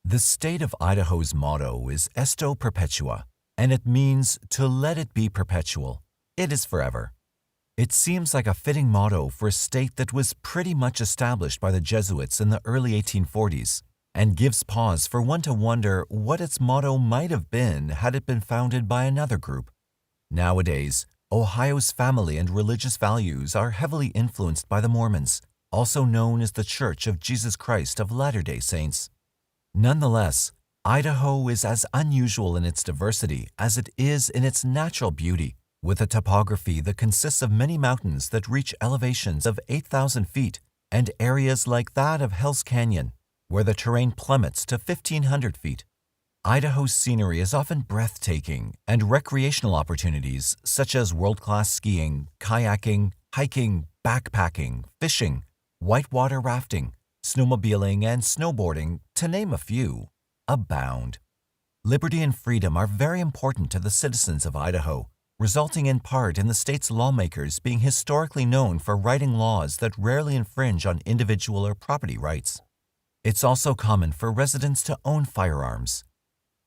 The state of Idaho's motto is Esto Perpetua, and it means to let it be perpetual. It is forever. It seems like a fitting motto for a state that was pretty much established by the Jesuits in the early 1840s, and gives pause for one to wonder what its motto might have been had it been founded by another group. Nowadays, Ohio's family and religious values are heavily influenced by the Mormons, also known as the Church of Jesus Christ of Latter-day Saints. Nonetheless, Idaho is as unusual in its diversity as it is in its natural beauty, with a topography that consists of many mountains that reach elevations of 8,000 feet and areas like that of Hell's Canyon, where the terrain plummets to 1,500 feet. Idaho's scenery is often breathtaking, and recreational opportunities such as world-class skiing, kayaking, hiking, backpacking, fishing, whitewater rafting, snowmobiling, and snowboarding, to name a few, abound. Liberty and freedom are very important to the citizens of Idaho, resulting in part in the state's lawmakers being historically known for writing laws that rarely infringe on individual or property rights. It's also common for residents to own firearms.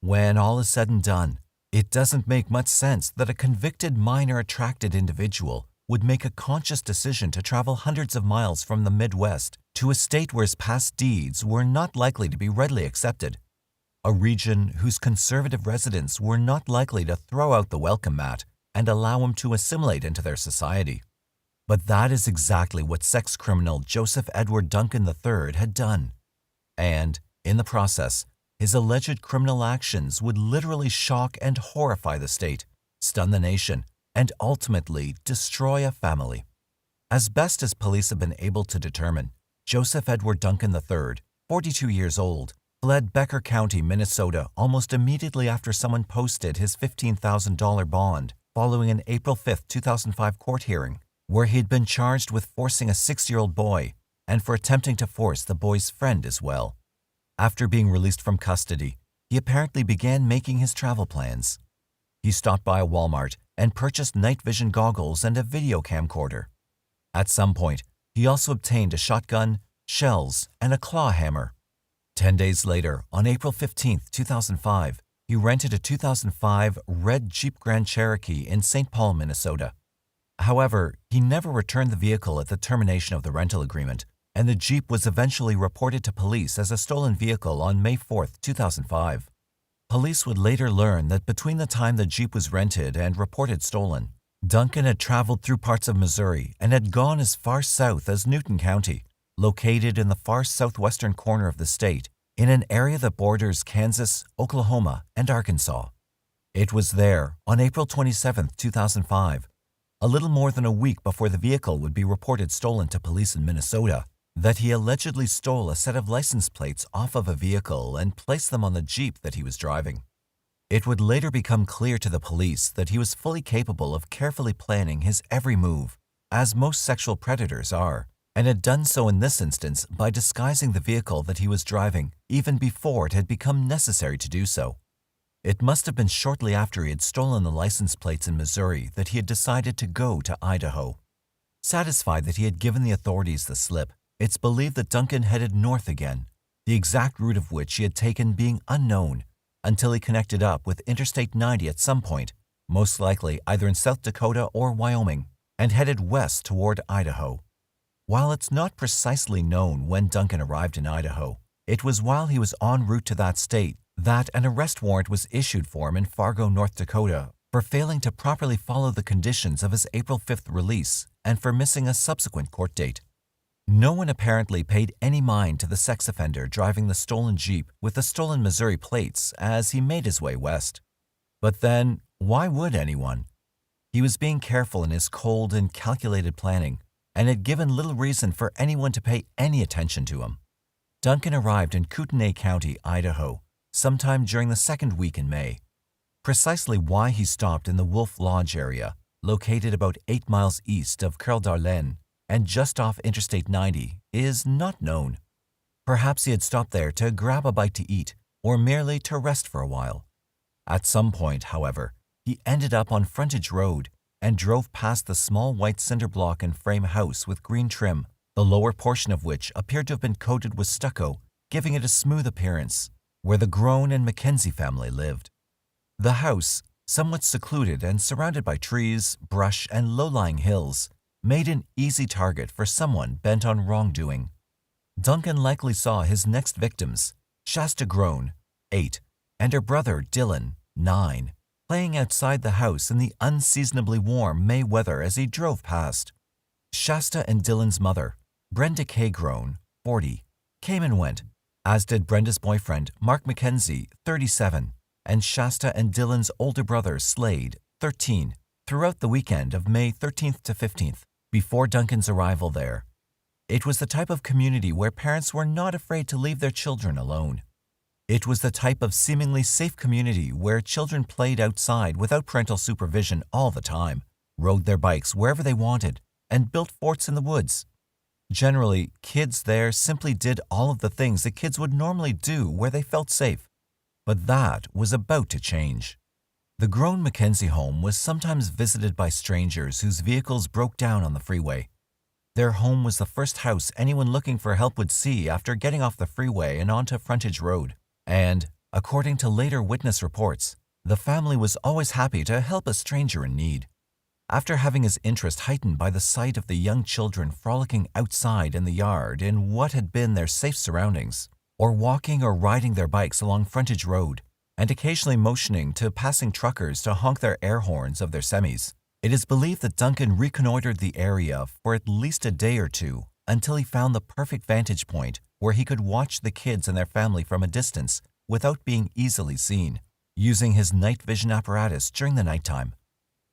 When all is said and done, it doesn't make much sense that a convicted minor-attracted individual would make a conscious decision to travel hundreds of miles from the Midwest to a state where his past deeds were not likely to be readily accepted, a region whose conservative residents were not likely to throw out the welcome mat and allow him to assimilate into their society. But that is exactly what sex criminal Joseph Edward Duncan III had done. And, in the process, his alleged criminal actions would literally shock and horrify the state, stun the nation, and ultimately destroy a family. As best as police have been able to determine, Joseph Edward Duncan III, 42 years old, fled Becker County, Minnesota almost immediately after someone posted his $15,000 bond following an April 5, 2005 court hearing, where he'd been charged with forcing a 6-year-old boy and for attempting to force the boy's friend as well. After being released from custody, he apparently began making his travel plans. He stopped by a Walmart and purchased night vision goggles and a video camcorder. At some point, he also obtained a shotgun, shells, and a claw hammer. 10 days later, on April 15, 2005, he rented a 2005 red Jeep Grand Cherokee in St. Paul, Minnesota. However, he never returned the vehicle at the termination of the rental agreement, and the Jeep was eventually reported to police as a stolen vehicle on May 4, 2005. Police would later learn that between the time the Jeep was rented and reported stolen, Duncan had traveled through parts of Missouri and had gone as far south as Newton County, located in the far southwestern corner of the state, in an area that borders Kansas, Oklahoma, and Arkansas. It was there, on April 27, 2005, a little more than a week before the vehicle would be reported stolen to police in Minnesota, that he allegedly stole a set of license plates off of a vehicle and placed them on the Jeep that he was driving. It would later become clear to the police that he was fully capable of carefully planning his every move, as most sexual predators are, and had done so in this instance by disguising the vehicle that he was driving even before it had become necessary to do so. It must have been shortly after he had stolen the license plates in Missouri that he had decided to go to Idaho. Satisfied that he had given the authorities the slip, it's believed that Duncan headed north again, the exact route of which he had taken being unknown, until he connected up with Interstate 90 at some point, most likely either in South Dakota or Wyoming, and headed west toward Idaho. While it's not precisely known when Duncan arrived in Idaho, it was while he was en route to that state that an arrest warrant was issued for him in Fargo, North Dakota, for failing to properly follow the conditions of his April 5th release and for missing a subsequent court date. No one apparently paid any mind to the sex offender driving the stolen Jeep with the stolen Missouri plates as he made his way west. But then, why would anyone? He was being careful in his cold and calculated planning, and had given little reason for anyone to pay any attention to him. Duncan arrived in Kootenai County, Idaho, sometime during the second week in May. Precisely why he stopped in the Wolf Lodge area, located about 8 miles east of Coeur d'Alene and just off Interstate 90, is not known. Perhaps he had stopped there to grab a bite to eat, or merely to rest for a while. At some point, however, he ended up on Frontage Road and drove past the small white cinder block and frame house with green trim, the lower portion of which appeared to have been coated with stucco, giving it a smooth appearance. where the Groene and Mackenzie family lived. The house, somewhat secluded and surrounded by trees, brush, and low-lying hills, made an easy target for someone bent on wrongdoing. Duncan likely saw his next victims, Shasta Groene, 8, and her brother Dylan, 9, playing outside the house in the unseasonably warm May weather as he drove past. Shasta and Dylan's mother, Brenda K. Groene, 40, came and went, as did Brenda's boyfriend, Mark Mackenzie, 37, and Shasta and Dylan's older brother, Slade, 13, throughout the weekend of May 13th to 15th, before Duncan's arrival there. It was the type of community where parents were not afraid to leave their children alone. It was the type of seemingly safe community where children played outside without parental supervision all the time, rode their bikes wherever they wanted, and built forts in the woods. Generally, kids there simply did all of the things that kids would normally do where they felt safe. But that was about to change. The Groene Mackenzie home was sometimes visited by strangers whose vehicles broke down on the freeway. Their home was the first house anyone looking for help would see after getting off the freeway and onto Frontage Road. And, according to later witness reports, the family was always happy to help a stranger in need. After having his interest heightened by the sight of the young children frolicking outside in the yard in what had been their safe surroundings, or walking or riding their bikes along Frontage Road, and occasionally motioning to passing truckers to honk their air horns of their semis, it is believed that Duncan reconnoitered the area for at least a day or two until he found the perfect vantage point where he could watch the kids and their family from a distance without being easily seen, using his night vision apparatus during the nighttime.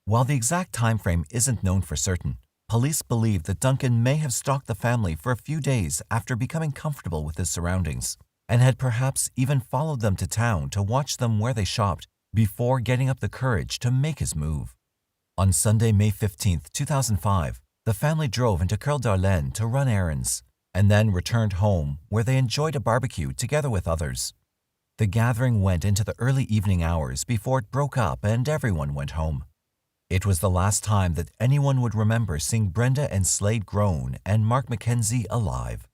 While the exact time frame isn't known for certain, police believe that Duncan may have stalked the family for a few days after becoming comfortable with his surroundings, and had perhaps even followed them to town to watch them where they shopped before getting up the courage to make his move. On Sunday, May 15, 2005, the family drove into Coeur d'Alene to run errands, and then returned home where they enjoyed a barbecue together with others. The gathering went into the early evening hours before it broke up and everyone went home. It was the last time that anyone would remember seeing Brenda and Slade Groene and Mark Mackenzie alive.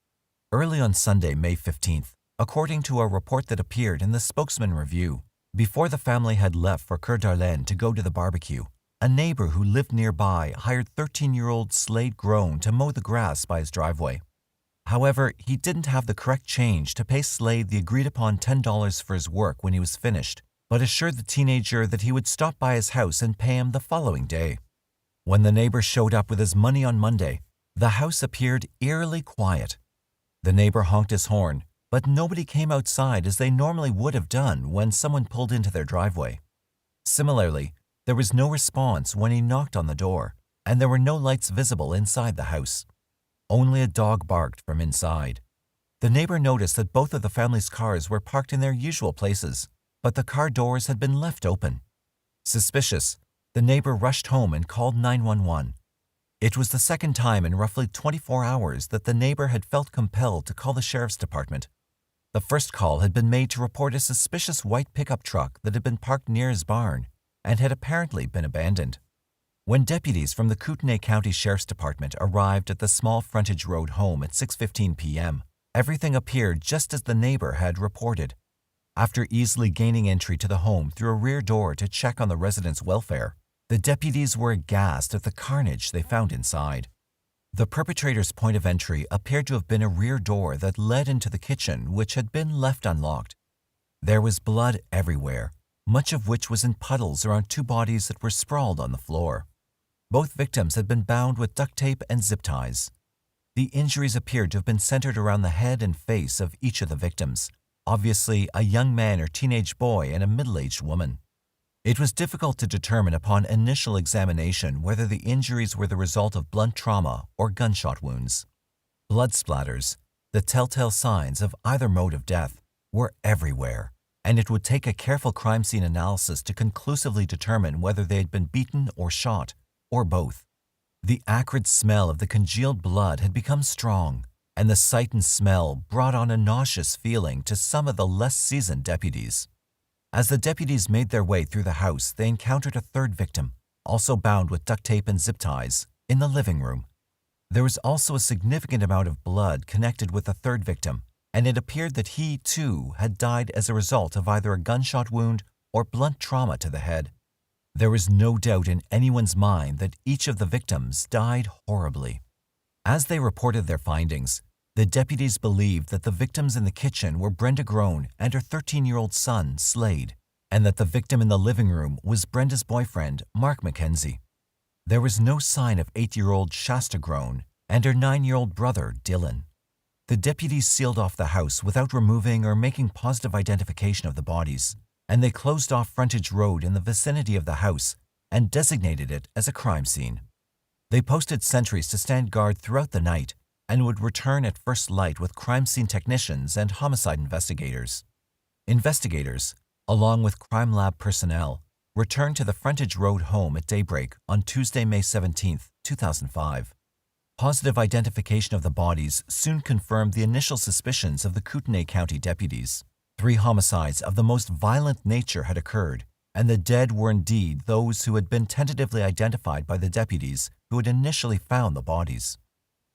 Early on Sunday, May 15th, according to a report that appeared in the Spokesman Review, before the family had left for Coeur d'Alene to go to the barbecue, a neighbor who lived nearby hired 13-year-old Slade Groene to mow the grass by his driveway. However, he didn't have the correct change to pay Slade the agreed-upon $10 for his work when he was finished, but assured the teenager that he would stop by his house and pay him the following day. When the neighbor showed up with his money on Monday, the house appeared eerily quiet. The neighbor honked his horn, but nobody came outside as they normally would have done when someone pulled into their driveway. Similarly, there was no response when he knocked on the door, and there were no lights visible inside the house. Only a dog barked from inside. The neighbor noticed that both of the family's cars were parked in their usual places, but the car doors had been left open. Suspicious, the neighbor rushed home and called 911. It was the second time in roughly 24 hours that the neighbor had felt compelled to call the sheriff's department. The first call had been made to report a suspicious white pickup truck that had been parked near his barn and had apparently been abandoned. When deputies from the Kootenay County Sheriff's Department arrived at the small Frontage Road home at 6:15 p.m., everything appeared just as the neighbor had reported. After easily gaining entry to the home through a rear door to check on the residents' welfare, the deputies were aghast at the carnage they found inside. The perpetrator's point of entry appeared to have been a rear door that led into the kitchen, which had been left unlocked. There was blood everywhere, much of which was in puddles around two bodies that were sprawled on the floor. Both victims had been bound with duct tape and zip ties. The injuries appeared to have been centered around the head and face of each of the victims, obviously a young man or teenage boy and a middle-aged woman. It was difficult to determine upon initial examination whether the injuries were the result of blunt trauma or gunshot wounds. Blood splatters, the telltale signs of either mode of death, were everywhere, and it would take a careful crime scene analysis to conclusively determine whether they had been beaten or shot, or both. The acrid smell of the congealed blood had become strong, and the sight and smell brought on a nauseous feeling to some of the less seasoned deputies. As the deputies made their way through the house, they encountered a third victim, also bound with duct tape and zip ties, in the living room. There was also a significant amount of blood connected with the third victim, and it appeared that he, too, had died as a result of either a gunshot wound or blunt trauma to the head. There was no doubt in anyone's mind that each of the victims died horribly. As they reported their findings, the deputies believed that the victims in the kitchen were Brenda Groene and her 13-year-old son, Slade, and that the victim in the living room was Brenda's boyfriend, Mark Mackenzie. There was no sign of 8-year-old Shasta Groene and her 9-year-old brother, Dylan. The deputies sealed off the house without removing or making positive identification of the bodies, and they closed off frontage road in the vicinity of the house and designated it as a crime scene. They posted sentries to stand guard throughout the night and would return at first light with crime scene technicians and homicide investigators. Investigators, along with crime lab personnel, returned to the frontage road home at daybreak on Tuesday, May 17, 2005. Positive identification of the bodies soon confirmed the initial suspicions of the Kootenay County deputies. 3 homicides of the most violent nature had occurred, and the dead were indeed those who had been tentatively identified by the deputies who had initially found the bodies.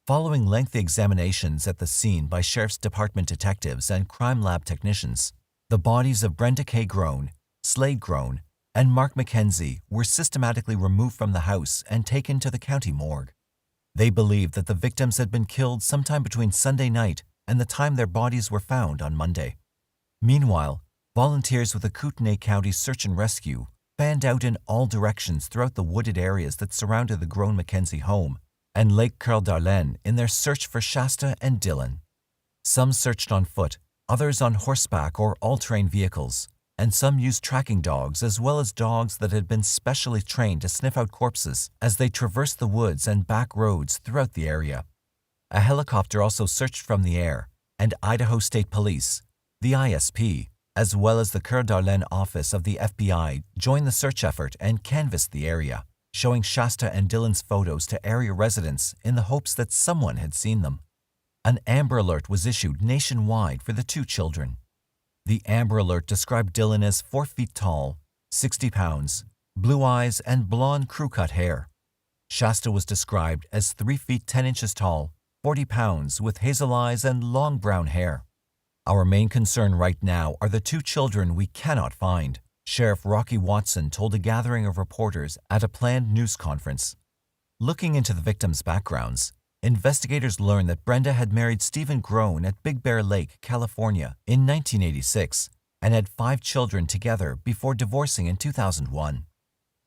Following lengthy examinations at the scene by Sheriff's Department detectives and crime lab technicians, the bodies of Brenda K. Groene, Slade Groene, and Mark Mackenzie were systematically removed from the house and taken to the county morgue. They believed that the victims had been killed sometime between Sunday night and the time their bodies were found on Monday. Meanwhile, volunteers with the Kootenay County Search and Rescue fanned out in all directions throughout the wooded areas that surrounded the Groene-Mackenzie home and Lake Coeur in their search for Shasta and Dylan. Some searched on foot, others on horseback or all-terrain vehicles, and some used tracking dogs as well as dogs that had been specially trained to sniff out corpses as they traversed the woods and back roads throughout the area. A helicopter also searched from the air, and Idaho State Police, the ISP, as well as the Coeur d'Alene office of the FBI joined the search effort and canvassed the area, showing Shasta and Dylan's photos to area residents in the hopes that someone had seen them. An Amber Alert was issued nationwide for the 2 children. The Amber Alert described Dylan as 4 feet tall, 60 pounds, blue eyes, and blonde crew-cut hair. Shasta was described as 3 feet 10 inches tall, 40 pounds, with hazel eyes and long brown hair. Our main concern right now are the 2 children we cannot find, Sheriff Rocky Watson told a gathering of reporters at a planned news conference. Looking into the victims' backgrounds, investigators learned that Brenda had married Stephen Groene at Big Bear Lake, California in 1986 and had 5 children together before divorcing in 2001.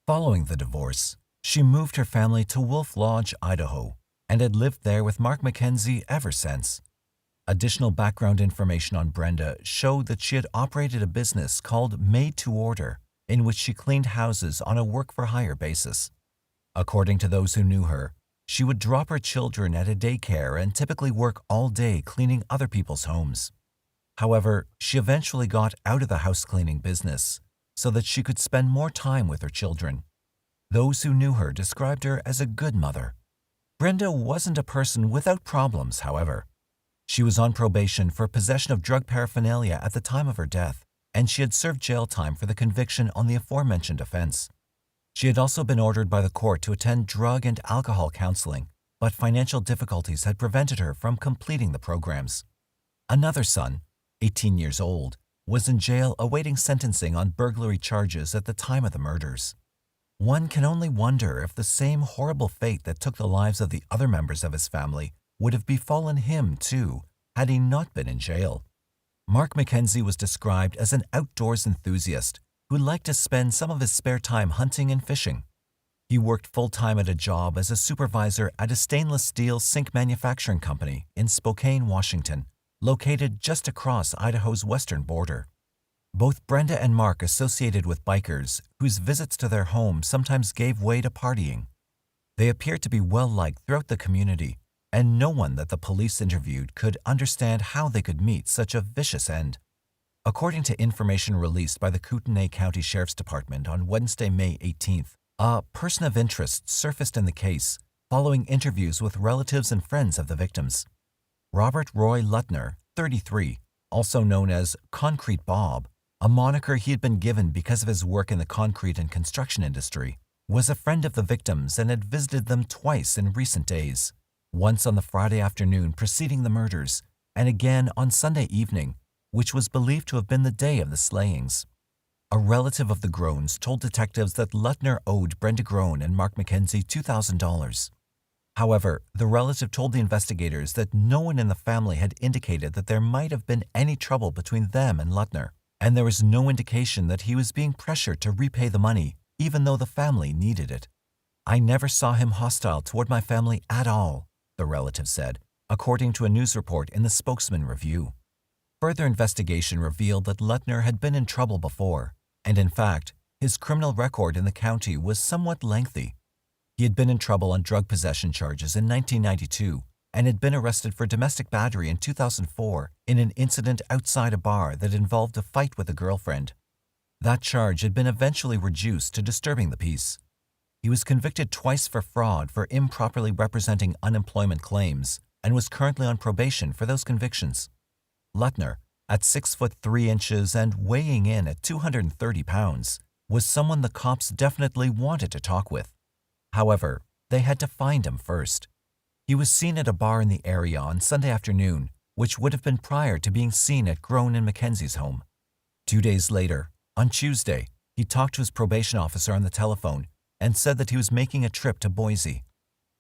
Following the divorce, she moved her family to Wolf Lodge, Idaho, and had lived there with Mark Mackenzie ever since. Additional background information on Brenda showed that she had operated a business called Made to Order, in which she cleaned houses on a work-for-hire basis. According to those who knew her, she would drop her children at a daycare and typically work all day cleaning other people's homes. However, she eventually got out of the house cleaning business so that she could spend more time with her children. Those who knew her described her as a good mother. Brenda wasn't a person without problems, however. She was on probation for possession of drug paraphernalia at the time of her death, and she had served jail time for the conviction on the aforementioned offense. She had also been ordered by the court to attend drug and alcohol counseling, but financial difficulties had prevented her from completing the programs. Another son, 18 years old, was in jail awaiting sentencing on burglary charges at the time of the murders. One can only wonder if the same horrible fate that took the lives of the other members of his family would have befallen him, too, had he not been in jail. Mark Mackenzie was described as an outdoors enthusiast who liked to spend some of his spare time hunting and fishing. He worked full-time at a job as a supervisor at a stainless steel sink manufacturing company in Spokane, Washington, located just across Idaho's western border. Both Brenda and Mark associated with bikers whose visits to their home sometimes gave way to partying. They appeared to be well-liked throughout the community, and no one that the police interviewed could understand how they could meet such a vicious end. According to information released by the Kootenay County Sheriff's Department on Wednesday, May 18th, a person of interest surfaced in the case following interviews with relatives and friends of the victims. Robert Roy Lutner, 33, also known as Concrete Bob, a moniker he had been given because of his work in the concrete and construction industry, was a friend of the victims and had visited them twice in recent days. Once on the Friday afternoon preceding the murders, and again on Sunday evening, which was believed to have been the day of the slayings. A relative of the Groenes told detectives that Lutner owed Brenda Groene and Mark Mackenzie $2,000. However, the relative told the investigators that no one in the family had indicated that there might have been any trouble between them and Lutner, and there was no indication that he was being pressured to repay the money, even though the family needed it. "I never saw him hostile toward my family at all," the relative said, according to a news report in the Spokesman Review. Further investigation revealed that Lutner had been in trouble before, and in fact, his criminal record in the county was somewhat lengthy. He had been in trouble on drug possession charges in 1992 and had been arrested for domestic battery in 2004 in an incident outside a bar that involved a fight with a girlfriend. That charge had been eventually reduced to disturbing the peace. He was convicted twice for fraud for improperly representing unemployment claims and was currently on probation for those convictions. Lutner, at 6 foot 3 inches and weighing in at 230 pounds, was someone the cops definitely wanted to talk with. However, they had to find him first. He was seen at a bar in the area on Sunday afternoon, which would have been prior to being seen at Groene and Mackenzie's home. 2 days later, on Tuesday, he talked to his probation officer on the telephone and said that he was making a trip to Boise.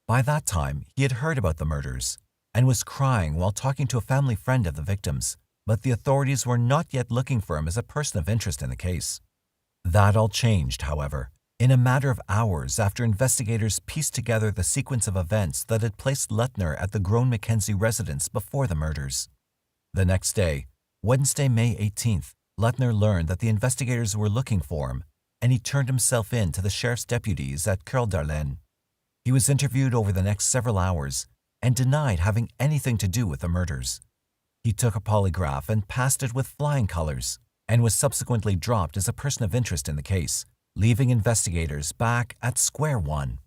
By that time, he had heard about the murders and was crying while talking to a family friend of the victims, but the authorities were not yet looking for him as a person of interest in the case. That all changed, however, in a matter of hours after investigators pieced together the sequence of events that had placed Lutner at the Groene-Mackenzie residence before the murders. The next day, Wednesday, May 18th, Lutner learned that the investigators were looking for him, and he turned himself in to the sheriff's deputies at Coeur. He was interviewed over the next several hours and denied having anything to do with the murders. He took a polygraph and passed it with flying colors, and was subsequently dropped as a person of interest in the case, leaving investigators back at square one.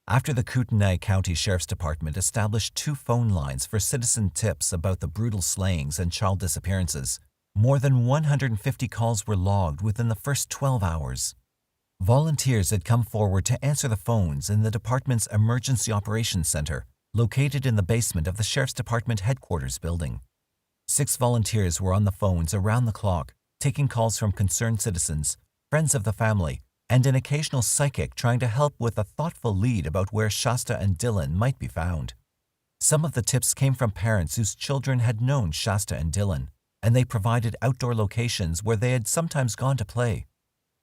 After the Kootenai County Sheriff's Department established 2 phone lines for citizen tips about the brutal slayings and child disappearances, more than 150 calls were logged within the first 12 hours. Volunteers had come forward to answer the phones in the department's Emergency Operations Center, located in the basement of the Sheriff's Department headquarters building. 6 volunteers were on the phones around the clock, taking calls from concerned citizens, friends of the family, and an occasional psychic trying to help with a thoughtful lead about where Shasta and Dylan might be found. Some of the tips came from parents whose children had known Shasta and Dylan, and they provided outdoor locations where they had sometimes gone to play.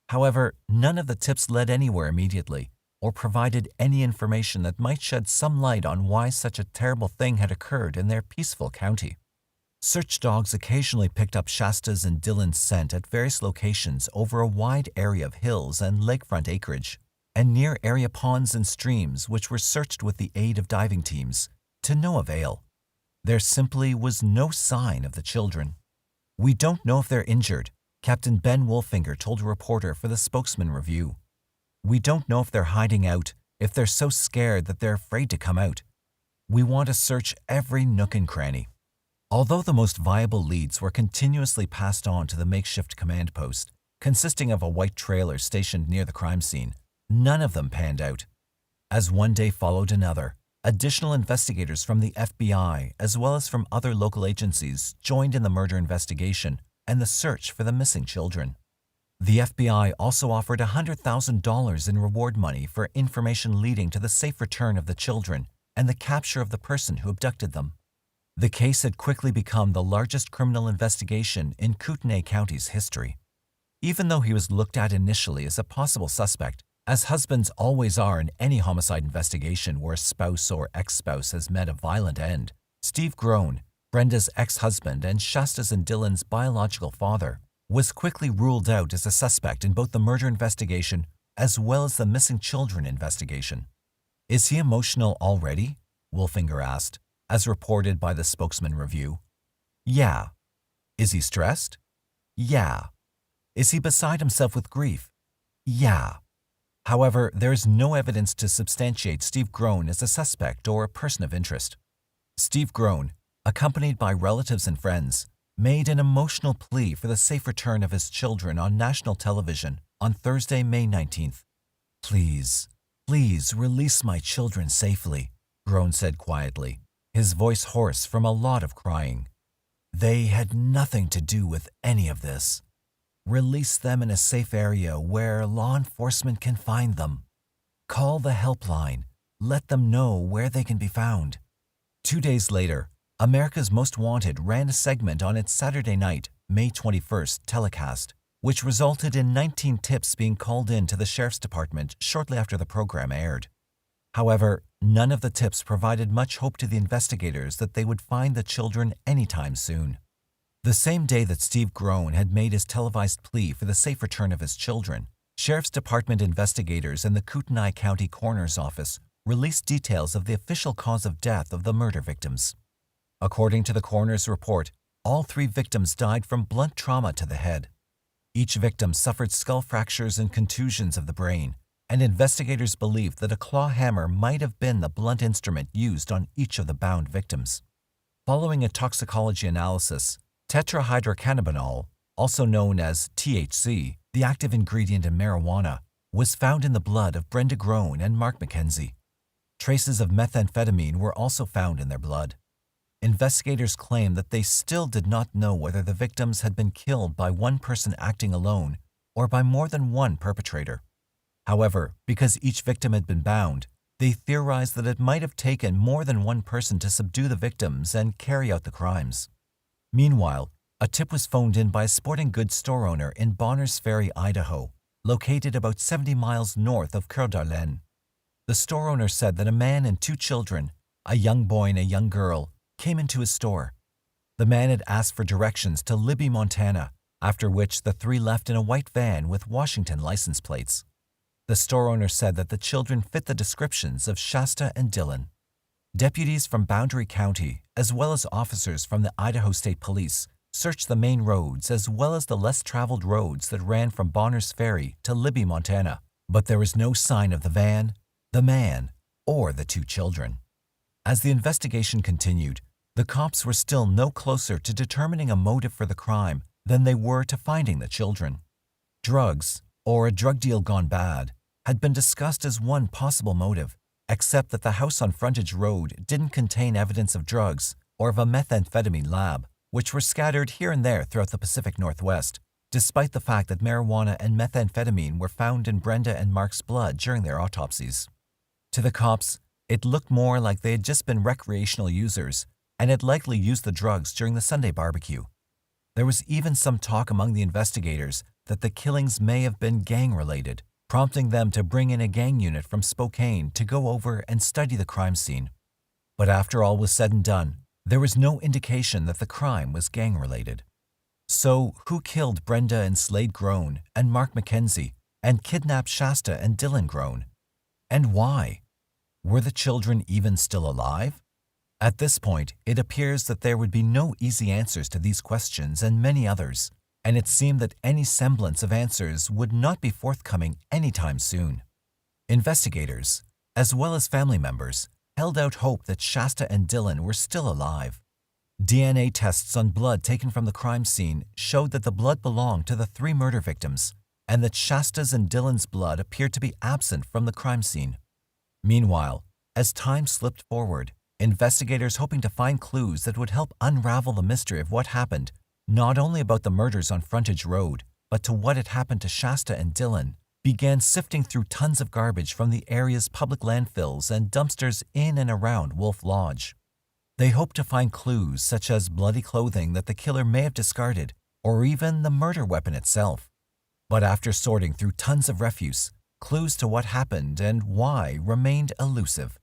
However, none of the tips led anywhere immediately, or provided any information that might shed some light on why such a terrible thing had occurred in their peaceful county. Search dogs occasionally picked up Shasta's and Dylan's scent at various locations over a wide area of hills and lakefront acreage, and near area ponds and streams which were searched with the aid of diving teams, to no avail. There simply was no sign of the children. "We don't know if they're injured," Captain Ben Wolfinger told a reporter for the Spokesman Review. "We don't know if they're hiding out, if they're so scared that they're afraid to come out. We want to search every nook and cranny." Although the most viable leads were continuously passed on to the makeshift command post, consisting of a white trailer stationed near the crime scene, none of them panned out. As one day followed another, additional investigators from the FBI, as well as from other local agencies, joined in the murder investigation and the search for the missing children. The FBI also offered $100,000 in reward money for information leading to the safe return of the children and the capture of the person who abducted them. The case had quickly become the largest criminal investigation in Kootenai County's history. Even though he was looked at initially as a possible suspect, as husbands always are in any homicide investigation where a spouse or ex-spouse has met a violent end, Steve Groene, Brenda's ex-husband and Shasta's and Dylan's biological father, was quickly ruled out as a suspect in both the murder investigation as well as the missing children investigation. "Is he emotional already?" Wolfinger asked, as reported by the Spokesman Review. "Yeah." "Is he stressed?" "Yeah." "Is he beside himself with grief?" "Yeah." However, there is no evidence to substantiate Steve Groene as a suspect or a person of interest. Steve Groene, accompanied by relatives and friends, made an emotional plea for the safe return of his children on national television on Thursday, May 19th. "Please, please release my children safely," Groene said quietly, his voice hoarse from a lot of crying. They had nothing to do with any of this. Release them in a safe area where law enforcement can find them. Call the helpline. Let them know where they can be found. 2 days later, America's Most Wanted ran a segment on its Saturday night, May 21st telecast, which resulted in 19 tips being called in to the Sheriff's Department shortly after the program aired. However, none of the tips provided much hope to the investigators that they would find the children anytime soon. The same day that Steve Groene had made his televised plea for the safe return of his children, Sheriff's Department investigators in the Kootenai County Coroner's Office released details of the official cause of death of the murder victims. According to the coroner's report, all 3 victims died from blunt trauma to the head. Each victim suffered skull fractures and contusions of the brain, and investigators believed that a claw hammer might have been the blunt instrument used on each of the bound victims. Following a toxicology analysis, tetrahydrocannabinol, also known as THC, the active ingredient in marijuana, was found in the blood of Brenda Groene and Mark McKenzie. Traces of methamphetamine were also found in their blood. Investigators claim that they still did not know whether the victims had been killed by one person acting alone or by more than one perpetrator. However, because each victim had been bound, they theorized that it might have taken more than one person to subdue the victims and carry out the crimes. Meanwhile, a tip was phoned in by a sporting goods store owner in Bonners Ferry, Idaho, located about 70 miles north of Coeur. The store owner said that a man and 2 children, a young boy and a young girl, came into his store. The man had asked for directions to Libby, Montana, after which the 3 left in a white van with Washington license plates. The store owner said that the children fit the descriptions of Shasta and Dylan. Deputies from Boundary County, as well as officers from the Idaho State Police, searched the main roads as well as the less traveled roads that ran from Bonners Ferry to Libby, Montana, but there was no sign of the van, the man, or the 2 children. As the investigation continued, the cops were still no closer to determining a motive for the crime than they were to finding the children. Drugs, or a drug deal gone bad, had been discussed as one possible motive, except that the house on Frontage Road didn't contain evidence of drugs or of a methamphetamine lab, which were scattered here and there throughout the Pacific Northwest, despite the fact that marijuana and methamphetamine were found in Brenda and Mark's blood during their autopsies. To the cops, it looked more like they had just been recreational users and had likely used the drugs during the Sunday barbecue. There was even some talk among the investigators that the killings may have been gang-related, prompting them to bring in a gang unit from Spokane to go over and study the crime scene. But after all was said and done, there was no indication that the crime was gang-related. So, who killed Brenda and Slade Groene and Mark McKenzie and kidnapped Shasta and Dylan Groene? And why? Were the children even still alive? At this point, it appears that there would be no easy answers to these questions and many others, and it seemed that any semblance of answers would not be forthcoming anytime soon. Investigators, as well as family members, held out hope that Shasta and Dylan were still alive. DNA tests on blood taken from the crime scene showed that the blood belonged to the 3 murder victims, and that Shasta's and Dylan's blood appeared to be absent from the crime scene. Meanwhile, as time slipped forward, investigators hoping to find clues that would help unravel the mystery of what happened, not only about the murders on Frontage Road, but to what had happened to Shasta and Dylan, began sifting through tons of garbage from the area's public landfills and dumpsters in and around Wolf Lodge. They hoped to find clues such as bloody clothing that the killer may have discarded, or even the murder weapon itself. But after sorting through tons of refuse, clues to what happened and why remained elusive.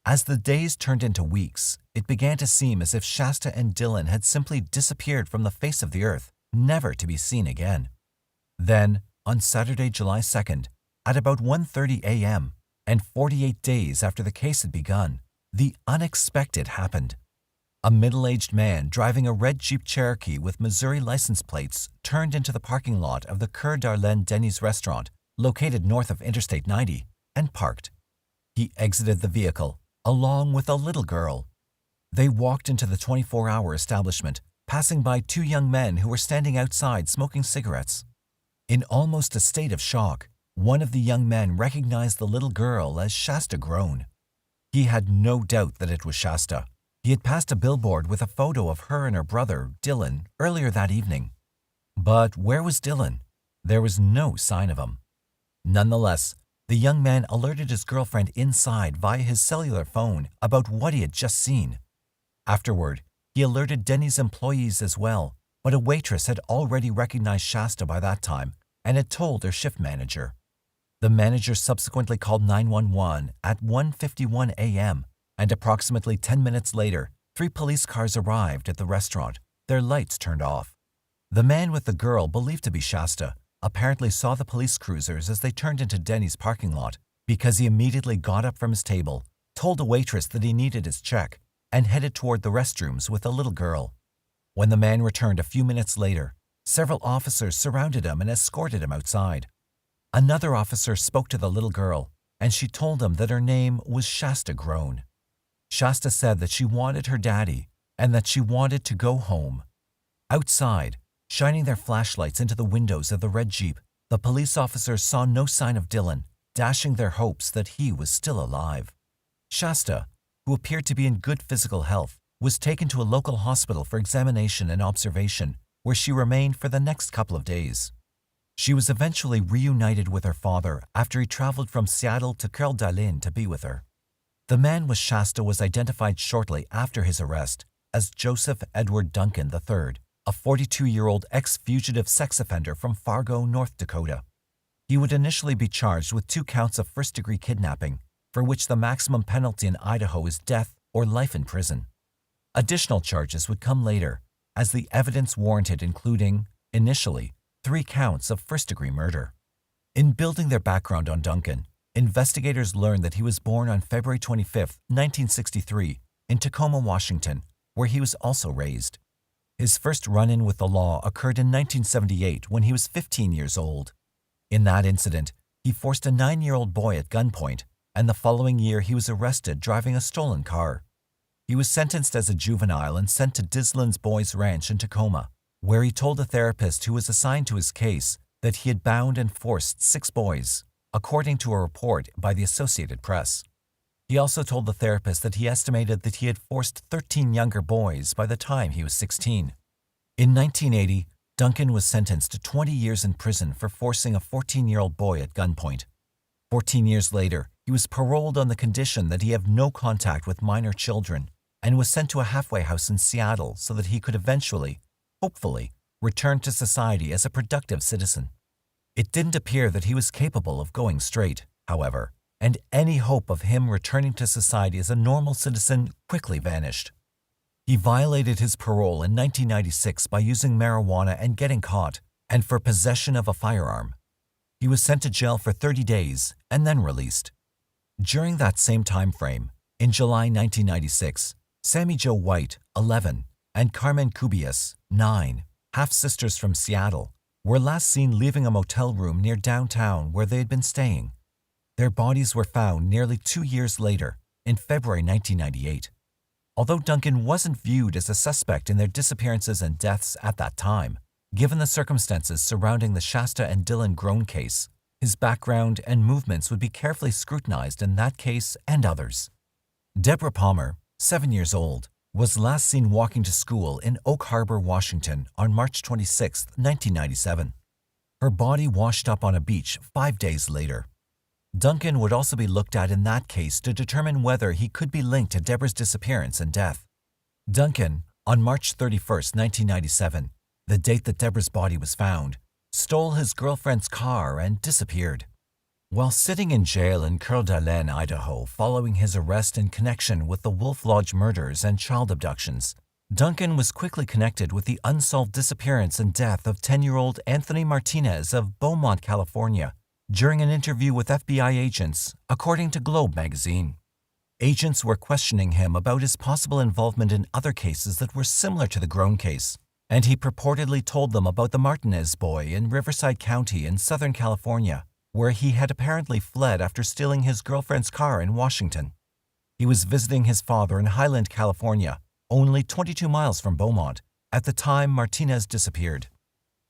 As the days turned into weeks, it began to seem as if Shasta and Dylan had simply disappeared from the face of the earth, never to be seen again. Then, on Saturday, July 2nd, at about 1:30 a.m., and 48 days after the case had begun, the unexpected happened. A middle-aged man driving a red Jeep Cherokee with Missouri license plates turned into the parking lot of the Coeur Denny's restaurant, located north of Interstate 90, and parked. He exited the vehicle, along with a little girl. They walked into the 24-hour establishment, passing by 2 young men who were standing outside smoking cigarettes. In almost a state of shock, one of the young men recognized the little girl as Shasta Groene. He had no doubt that it was Shasta. He had passed a billboard with a photo of her and her brother, Dylan, earlier that evening. But where was Dylan? There was no sign of him. Nonetheless, the young man alerted his girlfriend inside via his cellular phone about what he had just seen. Afterward, he alerted Denny's employees as well, but a waitress had already recognized Shasta by that time and had told her shift manager. The manager subsequently called 911 at 1:51 a.m., and approximately 10 minutes later, 3 police cars arrived at the restaurant, their lights turned off. The man with the girl believed to be Shasta apparently saw the police cruisers as they turned into Denny's parking lot because he immediately got up from his table, told a waitress that he needed his check, and headed toward the restrooms with a little girl. When the man returned a few minutes later, several officers surrounded him and escorted him outside. Another officer spoke to the little girl, and she told him that her name was Shasta Groene. Shasta said that she wanted her daddy and that she wanted to go home. Outside, shining their flashlights into the windows of the red Jeep, the police officers saw no sign of Dylan, dashing their hopes that he was still alive. Shasta, who appeared to be in good physical health, was taken to a local hospital for examination and observation, where she remained for the next couple of days. She was eventually reunited with her father after he traveled from Seattle to Coeur to be with her. The man with Shasta was identified shortly after his arrest as Joseph Edward Duncan III, a 42-year-old ex-fugitive sex offender from Fargo, North Dakota. He would initially be charged with 2 counts of first-degree kidnapping, for which the maximum penalty in Idaho is death or life in prison. Additional charges would come later, as the evidence warranted, including, initially, 3 counts of first-degree murder. In building their background on Duncan, investigators learned that he was born on February 25, 1963, in Tacoma, Washington, where he was also raised. His first run-in with the law occurred in 1978 when he was 15 years old. In that incident, he forced a 9-year-old boy at gunpoint, and the following year he was arrested driving a stolen car. He was sentenced as a juvenile and sent to Dislin's Boys Ranch in Tacoma, where he told a therapist who was assigned to his case that he had bound and forced 6 boys, according to a report by the Associated Press. He also told the therapist that he estimated that he had forced 13 younger boys by the time he was 16. In 1980, Duncan was sentenced to 20 years in prison for forcing a 14-year-old boy at gunpoint. 14 years later, he was paroled on the condition that he have no contact with minor children and was sent to a halfway house in Seattle so that he could eventually, hopefully, return to society as a productive citizen. It didn't appear that he was capable of going straight, however, and any hope of him returning to society as a normal citizen quickly vanished. He violated his parole in 1996 by using marijuana and getting caught, and for possession of a firearm. He was sent to jail for 30 days and then released. During that same time frame, in July 1996, Sammiejo White, 11, and Carmen Cubias, 9, half-sisters from Seattle, were last seen leaving a motel room near downtown where they had been staying. Their bodies were found nearly 2 years later, in February 1998. Although Duncan wasn't viewed as a suspect in their disappearances and deaths at that time, given the circumstances surrounding the Shasta and Dylan Groene case, his background and movements would be carefully scrutinized in that case and others. Deborah Palmer, 7 years old, was last seen walking to school in Oak Harbor, Washington on March 26, 1997. Her body washed up on a beach 5 days later. Duncan would also be looked at in that case to determine whether he could be linked to Deborah's disappearance and death. Duncan, on March 31, 1997, the date that Deborah's body was found, stole his girlfriend's car and disappeared. While sitting in jail in Coeur d'Alene, Idaho, following his arrest in connection with the Wolf Lodge murders and child abductions, Duncan was quickly connected with the unsolved disappearance and death of 10-year-old Anthony Martinez of Beaumont, California, during an interview with FBI agents, according to Globe magazine. Agents were questioning him about his possible involvement in other cases that were similar to the Groene case, and he purportedly told them about the Martinez boy in Riverside County in Southern California, where he had apparently fled after stealing his girlfriend's car in Washington. He was visiting his father in Highland, California, only 22 miles from Beaumont, at the time Martinez disappeared.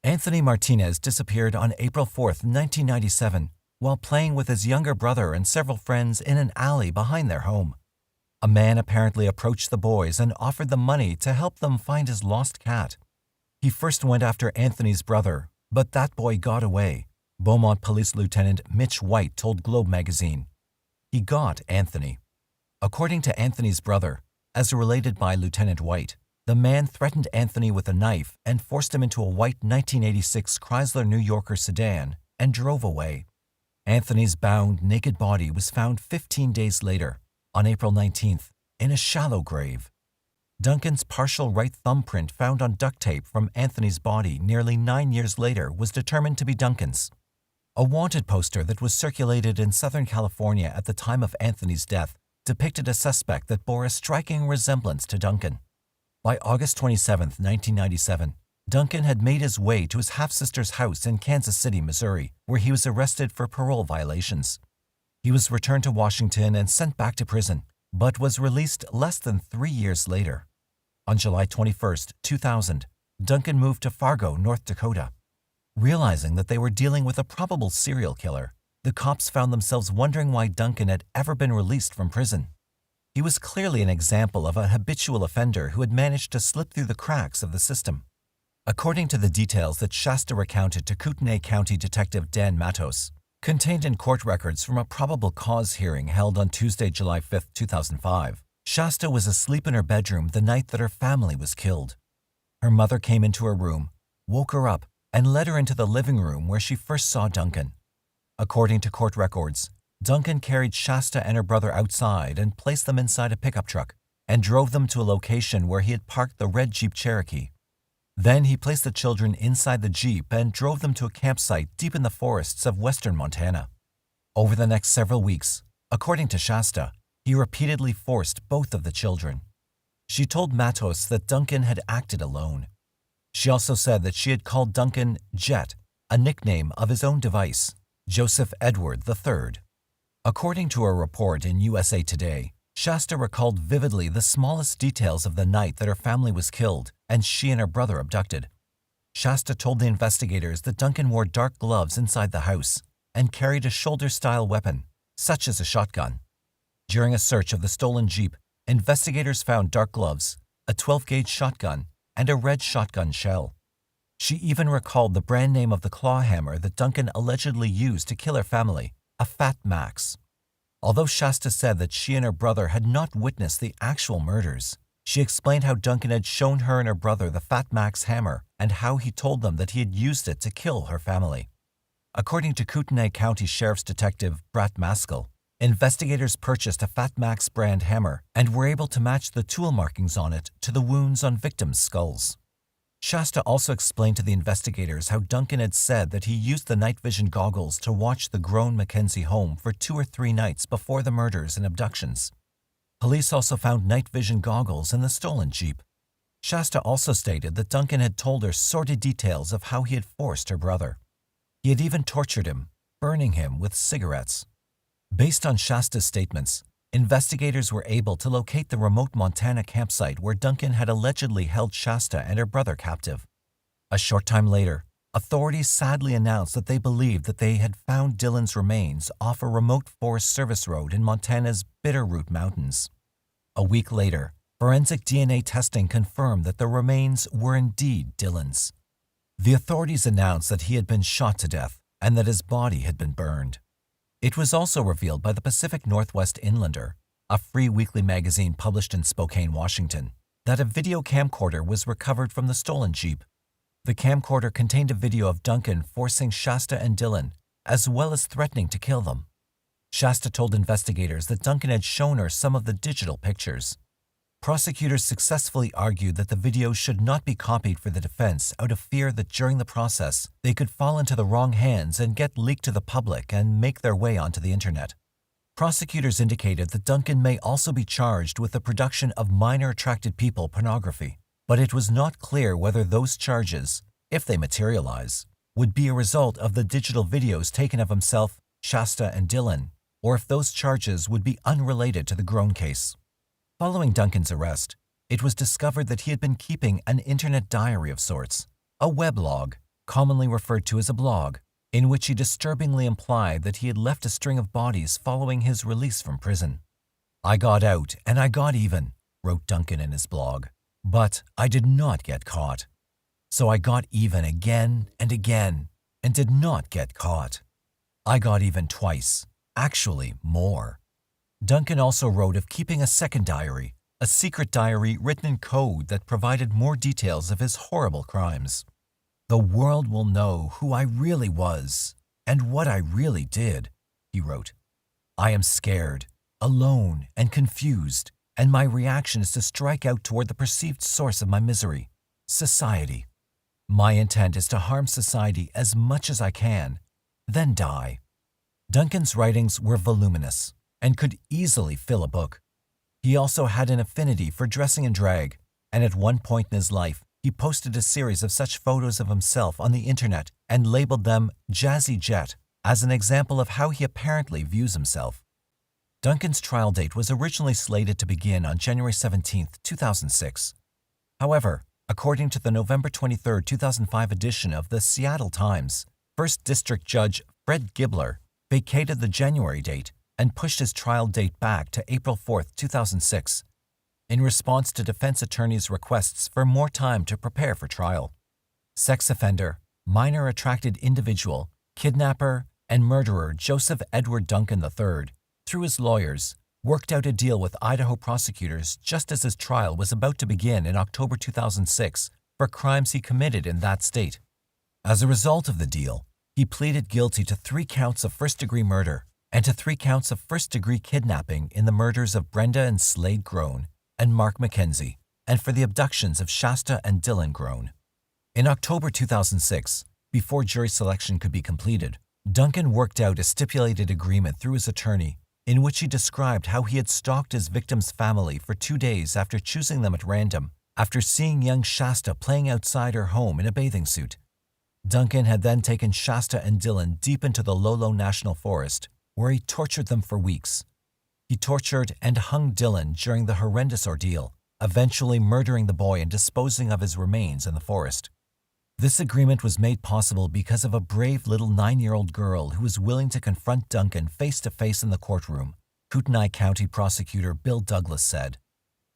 Anthony Martinez disappeared on April 4, 1997, while playing with his younger brother and several friends in an alley behind their home. A man apparently approached the boys and offered them money to help them find his lost cat. He first went after Anthony's brother, but that boy got away, Beaumont Police Lieutenant Mitch White told Globe magazine. He got Anthony. According to Anthony's brother, as related by Lieutenant White, the man threatened Anthony with a knife and forced him into a white 1986 Chrysler New Yorker sedan and drove away. Anthony's bound, naked body was found 15 days later, on April 19th, in a shallow grave. Duncan's partial right thumbprint found on duct tape from Anthony's body nearly 9 years later was determined to be Duncan's. A wanted poster that was circulated in Southern California at the time of Anthony's death depicted a suspect that bore a striking resemblance to Duncan. By August 27, 1997, Duncan had made his way to his half-sister's house in Kansas City, Missouri, where he was arrested for parole violations. He was returned to Washington and sent back to prison, but was released less than 3 years later. On July 21, 2000, Duncan moved to Fargo, North Dakota. Realizing that they were dealing with a probable serial killer, the cops found themselves wondering why Duncan had ever been released from prison. He was clearly an example of a habitual offender who had managed to slip through the cracks of the system. According to the details that Shasta recounted to Kootenai County Detective Dan Matos, contained in court records from a probable cause hearing held on Tuesday, July 5, 2005, Shasta was asleep in her bedroom the night that her family was killed. Her mother came into her room, woke her up, and led her into the living room where she first saw Duncan. According to court records, Duncan carried Shasta and her brother outside and placed them inside a pickup truck and drove them to a location where he had parked the red Jeep Cherokee. Then he placed the children inside the Jeep and drove them to a campsite deep in the forests of western Montana. Over the next several weeks, according to Shasta, he repeatedly forced both of the children. She told Matos that Duncan had acted alone. She also said that she had called Duncan Jet, a nickname of his own device, Joseph Edward III. According to a report in USA Today, Shasta recalled vividly the smallest details of the night that her family was killed and she and her brother abducted. Shasta told the investigators that Duncan wore dark gloves inside the house and carried a shoulder-style weapon, such as a shotgun. During a search of the stolen Jeep, investigators found dark gloves, a 12-gauge shotgun, and a red shotgun shell. She even recalled the brand name of the claw hammer that Duncan allegedly used to kill her family, a Fat Max. Although Shasta said that she and her brother had not witnessed the actual murders, she explained how Duncan had shown her and her brother the Fat Max hammer and how he told them that he had used it to kill her family. According to Kootenai County Sheriff's Detective Brat Maskell, investigators purchased a Fat Max brand hammer and were able to match the tool markings on it to the wounds on victims' skulls. Shasta also explained to the investigators how Duncan had said that he used the night vision goggles to watch the Groene Mackenzie home for 2 or 3 nights before the murders and abductions. Police also found night vision goggles in the stolen Jeep. Shasta also stated that Duncan had told her sordid details of how he had forced her brother. He had even tortured him, burning him with cigarettes. Based on Shasta's statements, investigators were able to locate the remote Montana campsite where Duncan had allegedly held Shasta and her brother captive. A short time later, authorities sadly announced that they believed that they had found Dylan's remains off a remote Forest Service road in Montana's Bitterroot Mountains. A week later, forensic DNA testing confirmed that the remains were indeed Dylan's. The authorities announced that he had been shot to death and that his body had been burned. It was also revealed by the Pacific Northwest Inlander, a free weekly magazine published in Spokane, Washington, that a video camcorder was recovered from the stolen Jeep. The camcorder contained a video of Duncan forcing Shasta and Dylan, as well as threatening to kill them. Shasta told investigators that Duncan had shown her some of the digital pictures. Prosecutors successfully argued that the video should not be copied for the defense out of fear that during the process they could fall into the wrong hands and get leaked to the public and make their way onto the internet. Prosecutors indicated that Duncan may also be charged with the production of minor-attracted people pornography, but it was not clear whether those charges, if they materialize, would be a result of the digital videos taken of himself, Shasta, and Dylan, or if those charges would be unrelated to the Groene case. Following Duncan's arrest, it was discovered that he had been keeping an internet diary of sorts, a weblog, commonly referred to as a blog, in which he disturbingly implied that he had left a string of bodies following his release from prison. "I got out and I got even," wrote Duncan in his blog, "but I did not get caught. So I got even again and again and did not get caught. I got even twice, actually more." Duncan also wrote of keeping a second diary, a secret diary written in code that provided more details of his horrible crimes. "The world will know who I really was and what I really did," he wrote. "I am scared, alone, and confused, and my reaction is to strike out toward the perceived source of my misery, society. My intent is to harm society as much as I can, then die." Duncan's writings were voluminous and could easily fill a book. He also had an affinity for dressing in drag, and at one point in his life, he posted a series of such photos of himself on the internet and labeled them Jazzy Jet as an example of how he apparently views himself. Duncan's trial date was originally slated to begin on January 17, 2006. However, according to the November 23, 2005 edition of the Seattle Times, First District Judge Fred Gibler vacated the January date and pushed his trial date back to April 4, 2006, in response to defense attorneys' requests for more time to prepare for trial. Sex offender, minor attracted individual, kidnapper, and murderer Joseph Edward Duncan III, through his lawyers, worked out a deal with Idaho prosecutors just as his trial was about to begin in October 2006 for crimes he committed in that state. As a result of the deal, he pleaded guilty to 3 counts of first-degree murder and to 3 counts of first-degree kidnapping in the murders of Brenda and Slade Groene and Mark McKenzie, and for the abductions of Shasta and Dylan Groene. In October 2006, before jury selection could be completed, Duncan worked out a stipulated agreement through his attorney in which he described how he had stalked his victim's family for 2 days after choosing them at random, after seeing young Shasta playing outside her home in a bathing suit. Duncan had then taken Shasta and Dylan deep into the Lolo National Forest, where he tortured them for weeks. He tortured and hung Dylan during the horrendous ordeal, eventually murdering the boy and disposing of his remains in the forest. This agreement was made possible because of a brave little 9-year-old girl who was willing to confront Duncan face-to-face in the courtroom, Kootenai County Prosecutor Bill Douglas said.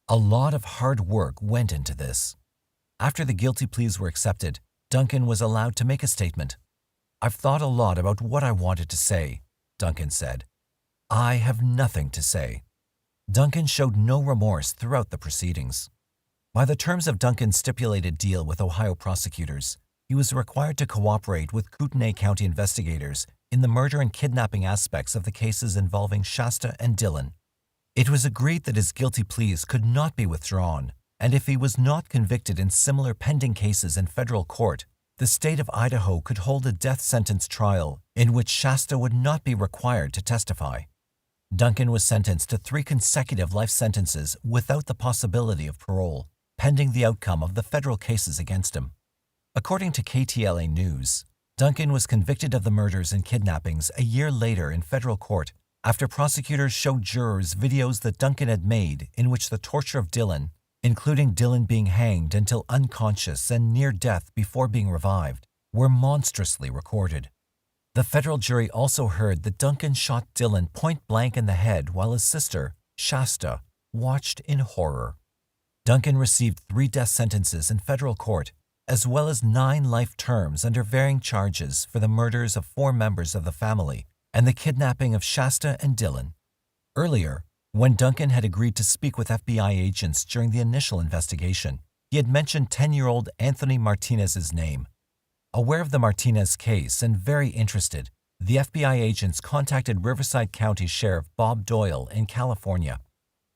"A lot of hard work went into this." After the guilty pleas were accepted, Duncan was allowed to make a statement. "I've thought a lot about what I wanted to say," Duncan said. "I have nothing to say." Duncan showed no remorse throughout the proceedings. By the terms of Duncan's stipulated deal with Ohio prosecutors, he was required to cooperate with Kootenai County investigators in the murder and kidnapping aspects of the cases involving Shasta and Dylan. It was agreed that his guilty pleas could not be withdrawn, and if he was not convicted in similar pending cases in federal court, the state of Idaho could hold a death sentence trial in which Shasta would not be required to testify. Duncan was sentenced to 3 consecutive life sentences without the possibility of parole, pending the outcome of the federal cases against him. According to KTLA News, Duncan was convicted of the murders and kidnappings a year later in federal court after prosecutors showed jurors videos that Duncan had made in which the torture of Dylan, including Dylan being hanged until unconscious and near death before being revived, were monstrously recorded. The federal jury also heard that Duncan shot Dylan point-blank in the head while his sister, Shasta, watched in horror. Duncan received 3 death sentences in federal court, as well as 9 life terms under varying charges for the murders of 4 members of the family and the kidnapping of Shasta and Dylan. Earlier, when Duncan had agreed to speak with FBI agents during the initial investigation, he had mentioned 10-year-old Anthony Martinez's name. Aware of the Martinez case and very interested, the FBI agents contacted Riverside County Sheriff Bob Doyle in California.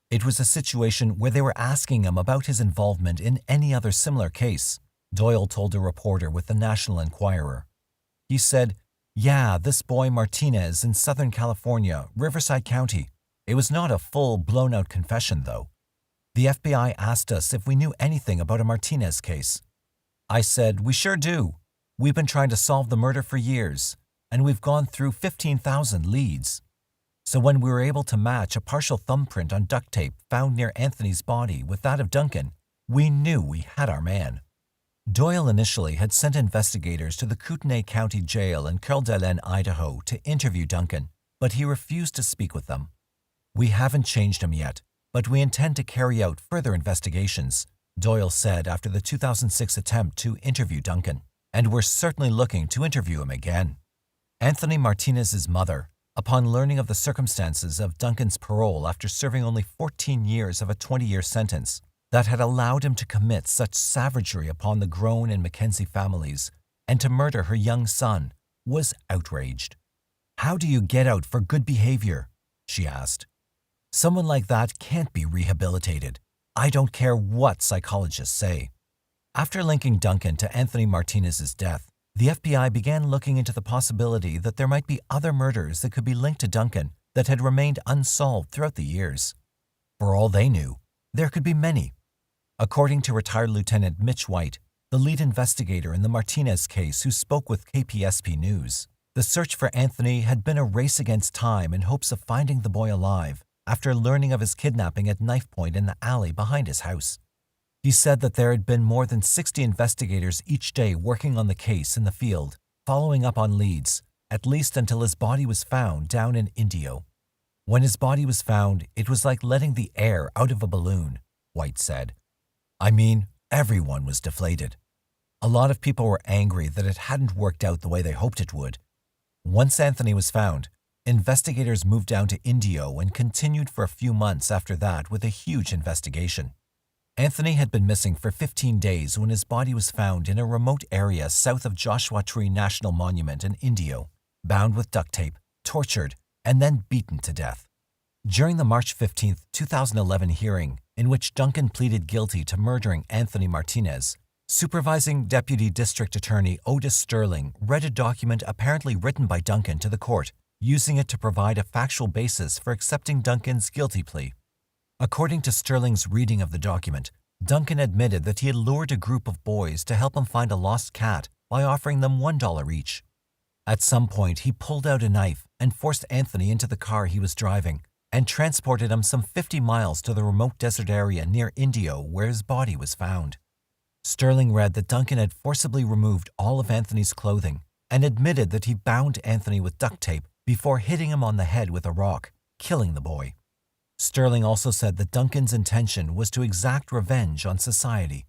It was a situation where they were asking him about his involvement in any other similar case, Doyle told a reporter with the National Enquirer. He said, "Yeah, this boy Martinez in Southern California, Riverside County. It was not a full, blown-out confession, though. The FBI asked us if we knew anything about a Martinez case. I said, we sure do. We've been trying to solve the murder for years, and we've gone through 15,000 leads. So when we were able to match a partial thumbprint on duct tape found near Anthony's body with that of Duncan, we knew we had our man." Doyle initially had sent investigators to the Kootenai County Jail in Coeur, Idaho to interview Duncan, but he refused to speak with them. "We haven't changed him yet, but we intend to carry out further investigations," Doyle said after the 2006 attempt to interview Duncan, "and we're certainly looking to interview him again." Anthony Martinez's mother, upon learning of the circumstances of Duncan's parole after serving only 14 years of a 20-year sentence that had allowed him to commit such savagery upon the Groene and Mackenzie families and to murder her young son, was outraged. "How do you get out for good behavior?" she asked. "Someone like that can't be rehabilitated. I don't care what psychologists say." After linking Duncan to Anthony Martinez's death, the FBI began looking into the possibility that there might be other murders that could be linked to Duncan that had remained unsolved throughout the years. For all they knew, there could be many. According to retired Lieutenant Mitch White, the lead investigator in the Martinez case who spoke with KPSP News, the search for Anthony had been a race against time in hopes of finding the boy alive after learning of his kidnapping at knife point in the alley behind his house. He said that there had been more than 60 investigators each day working on the case in the field, following up on leads, at least until his body was found down in Idaho. "When his body was found, it was like letting the air out of a balloon," White said. "I mean, everyone was deflated. A lot of people were angry that it hadn't worked out the way they hoped it would." Once Anthony was found, investigators moved down to Idaho and continued for a few months after that with a huge investigation. Anthony had been missing for 15 days when his body was found in a remote area south of Joshua Tree National Monument in Idaho, bound with duct tape, tortured, and then beaten to death. During the March 15, 2011 hearing, in which Duncan pleaded guilty to murdering Anthony Martinez, Supervising Deputy District Attorney Otis Sterling read a document apparently written by Duncan to the court, using it to provide a factual basis for accepting Duncan's guilty plea. According to Sterling's reading of the document, Duncan admitted that he had lured a group of boys to help him find a lost cat by offering them $1 each. At some point, he pulled out a knife and forced Anthony into the car he was driving and transported him some 50 miles to the remote desert area near Idaho where his body was found. Sterling read that Duncan had forcibly removed all of Anthony's clothing and admitted that he bound Anthony with duct tape before hitting him on the head with a rock, killing the boy. Sterling also said that Duncan's intention was to exact revenge on society.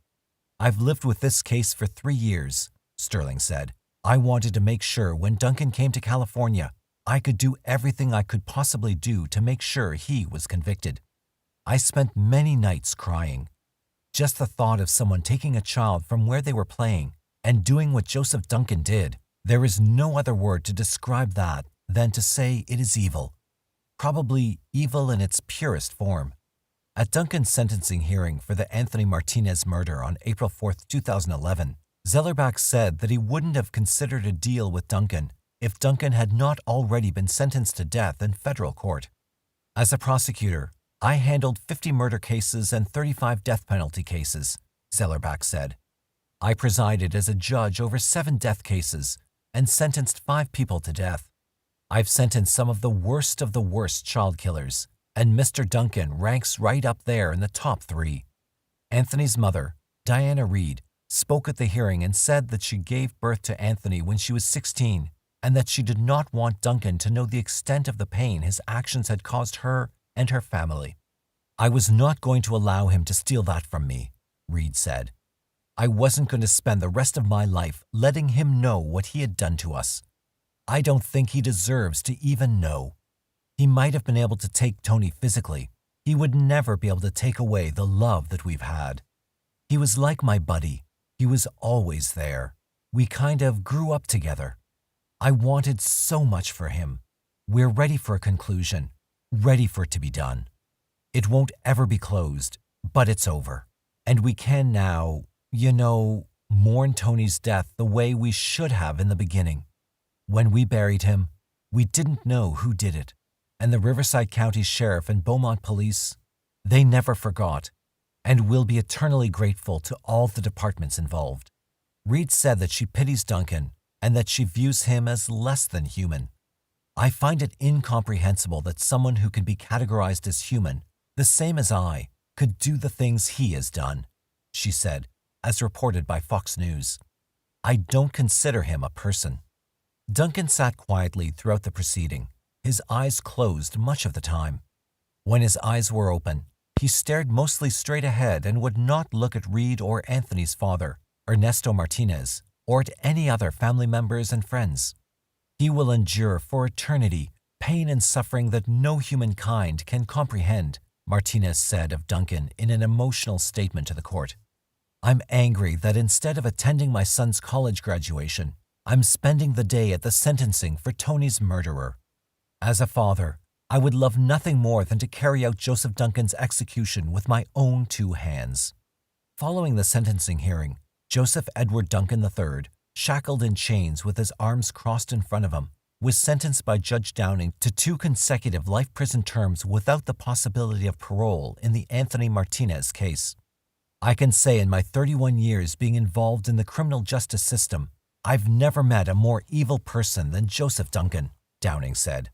"I've lived with this case for 3 years," Sterling said. "I wanted to make sure when Duncan came to California, I could do everything I could possibly do to make sure he was convicted. I spent many nights crying. Just the thought of someone taking a child from where they were playing and doing what Joseph Duncan did, there is no other word to describe that than to say it is evil. Probably evil in its purest form." At Duncan's sentencing hearing for the Anthony Martinez murder on April 4, 2011, Zellerbach said that he wouldn't have considered a deal with Duncan if Duncan had not already been sentenced to death in federal court. "As a prosecutor, I handled 50 murder cases and 35 death penalty cases," Zellerbach said. "I presided as a judge over 7 death cases and sentenced 5 people to death. I've sentenced some of the worst child killers, and Mr. Duncan ranks right up there in the top 3. Anthony's mother, Diana Reed, spoke at the hearing and said that she gave birth to Anthony when she was 16 and that she did not want Duncan to know the extent of the pain his actions had caused her and her family. "I was not going to allow him to steal that from me," Reed said. "I wasn't going to spend the rest of my life letting him know what he had done to us. I don't think he deserves to even know. He might have been able to take Tony physically. He would never be able to take away the love that we've had. He was like my buddy. He was always there. We kind of grew up together. I wanted so much for him. We're ready for a conclusion, ready for it to be done. It won't ever be closed, but it's over. And we can now, mourn Tony's death the way we should have in the beginning. When we buried him, we didn't know who did it, and the Riverside County Sheriff and Beaumont Police, they never forgot, and will be eternally grateful to all the departments involved." Reed said that she pities Duncan and that she views him as less than human. "I find it incomprehensible that someone who can be categorized as human, the same as I, could do the things he has done," she said, as reported by Fox News. "I don't consider him a person." Duncan sat quietly throughout the proceeding, his eyes closed much of the time. When his eyes were open, he stared mostly straight ahead and would not look at Reed or Anthony's father, Ernesto Martinez, or at any other family members and friends. He will endure for eternity pain and suffering that no humankind can comprehend, Martinez said of Duncan in an emotional statement to the court. I'm angry that instead of attending my son's college graduation, I'm spending the day at the sentencing for Tony's murderer. As a father, I would love nothing more than to carry out Joseph Duncan's execution with my own two hands. Following the sentencing hearing, Joseph Edward Duncan III, shackled in chains with his arms crossed in front of him, was sentenced by Judge Downing to 2 consecutive life prison terms without the possibility of parole in the Anthony Martinez case. I can say in my 31 years being involved in the criminal justice system, I've never met a more evil person than Joseph Duncan, Downing said.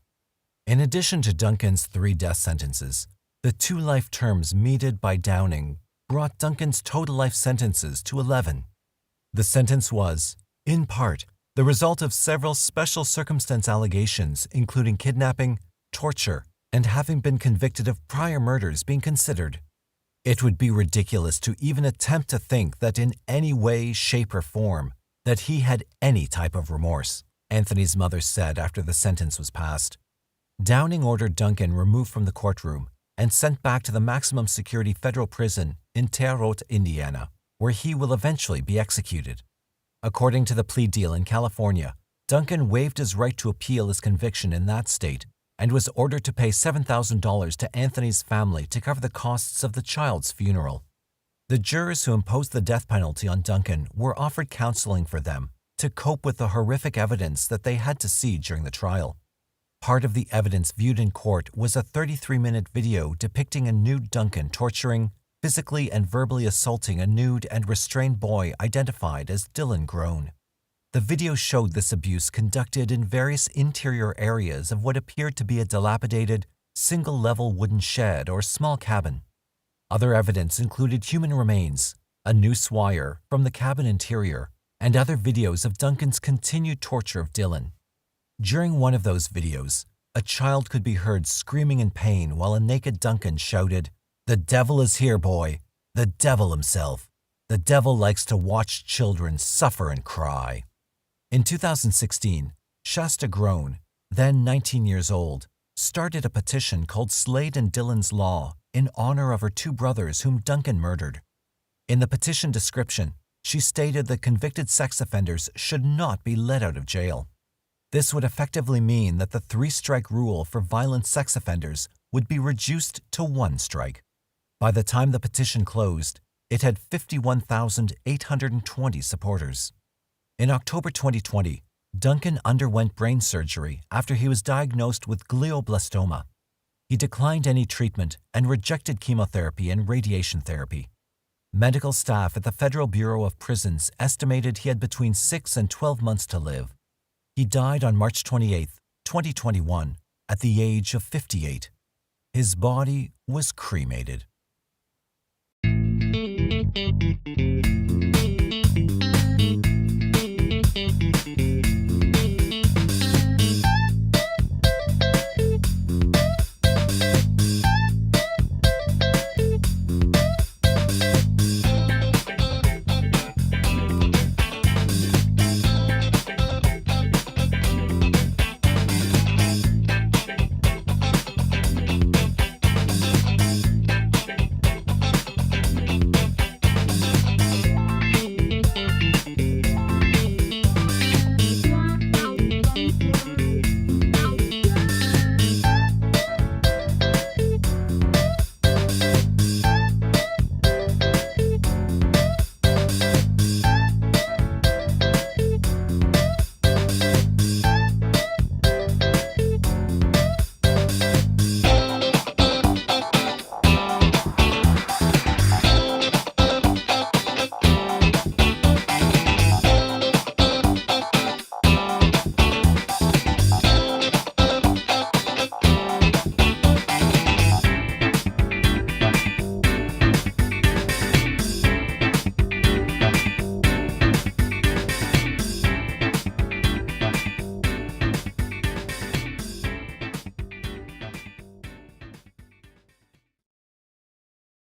In addition to Duncan's 3 death sentences, the 2 life terms meted by Downing brought Duncan's total life sentences to 11. The sentence was, in part, the result of several special circumstance allegations, including kidnapping, torture, and having been convicted of prior murders being considered. It would be ridiculous to even attempt to think that in any way, shape, or form that he had any type of remorse, Anthony's mother said after the sentence was passed. Downing ordered Duncan removed from the courtroom and sent back to the maximum security federal prison in Terre Haute, Indiana, where he will eventually be executed. According to the plea deal in California, Duncan waived his right to appeal his conviction in that state and was ordered to pay $7,000 to Anthony's family to cover the costs of the child's funeral. The jurors who imposed the death penalty on Duncan were offered counseling for them to cope with the horrific evidence that they had to see during the trial. Part of the evidence viewed in court was a 33-minute video depicting a nude Duncan torturing, physically and verbally assaulting a nude and restrained boy identified as Dylan Groene. The video showed this abuse conducted in various interior areas of what appeared to be a dilapidated, single-level wooden shed or small cabin. Other evidence included human remains, a noose wire from the cabin interior, and other videos of Duncan's continued torture of Dylan. During one of those videos, a child could be heard screaming in pain while a naked Duncan shouted, "The devil is here, boy. The devil himself. The devil likes to watch children suffer and cry." In 2016, Shasta Groene, then 19 years old, started a petition called Slade and Dylan's Law in honor of her 2 brothers whom Duncan murdered. In the petition description, she stated that convicted sex offenders should not be let out of jail. This would effectively mean that the 3-strike rule for violent sex offenders would be reduced to 1 strike. By the time the petition closed, it had 51,820 supporters. In October 2020, Duncan underwent brain surgery after he was diagnosed with glioblastoma. He declined any treatment and rejected chemotherapy and radiation therapy. Medical staff at the Federal Bureau of Prisons estimated he had between 6 and 12 months to live. He died on March 28, 2021, at the age of 58. His body was cremated.